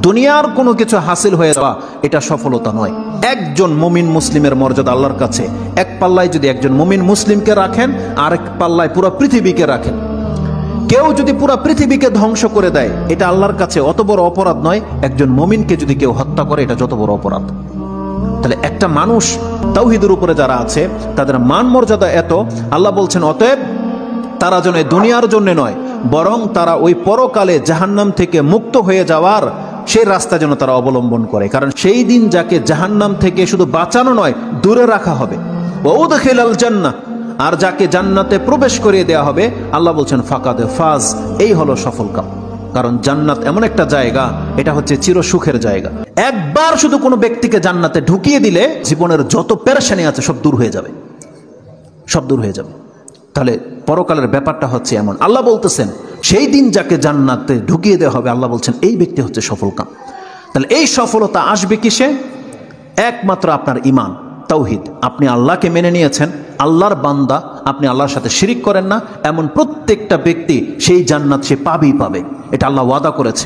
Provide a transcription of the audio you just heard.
দুনিয়ার কোনো কিছু হাসিল হয়ে যাওয়া এটা সফলতা নয়। একজন মুমিন মুসলিমের মর্যাদা আল্লাহর কাছে এক পাল্লায় যদি একজন মুমিন মুসলিমকে রাখেন, আরেক পাল্লায় পুরো পৃথিবীকে রাখেন। কেউ যদি পুরো পৃথিবীকে ধ্বংস করে দেয়, এটা আল্লাহর কাছে অত বড় অপরাধ নয়। একজন মুমিনকে যদি কেউ হত্যা করে, এটা যত বড় অপরাধ। তাহলে একটা মানুষ তাওহীদের উপরে যারা আছে তাদের মান মর্যাদা এত, আল্লাহ বলছেন অতএব তারা যেন দুনিয়ার জন্য নয়, বরং তারা ওই পরকালে জাহান্নাম থেকে মুক্ত হয়ে যাওয়ার সেই রাস্তা যেন তারা অবলম্বন করে। কারণ সেই দিন যাকে জাহান্নাম থেকে শুধু বাঁচানো নয়, দূরে রাখা হবে। ওয়াউদখিলাল জান্নাহ, আর যাকে জান্নাতে প্রবেশ করিয়ে দেওয়া হবে, আল্লাহ বলছেন ফাকাদ ফাজ, এই হলো সফল কাম। কারণ জান্নাত এমন একটা জায়গা, এটা হচ্ছে চির সুখের জায়গা। একবার শুধু কোনো ব্যক্তিকে জান্নাতে ঢুকিয়ে দিলে জীবনের যত পেরেশানি আছে সব দূর হয়ে যাবে, সব দূর হয়ে যাবে। তাহলে পরকালের ব্যাপারটা হচ্ছে এমন। আল্লাহ বলতেছেন সেই দিন যাকে জান্নাতে ঢুকিয়ে দেওয়া হবে, আল্লাহ বলছেন এই ব্যক্তি হচ্ছে সফল কাম। তাহলে এই সফলতা আসবে কিসে? একমাত্র আপনার ঈমান, তাওহীদ। আপনি আল্লাহকে মেনে নিয়েছেন, আল্লাহর বান্দা, আপনি আল্লাহর সাথে শিরিক করেন না, এমন প্রত্যেকটা ব্যক্তি সেই জান্নাত সে পাবেই পাবে। এটা আল্লাহ ওয়াদা করেছে।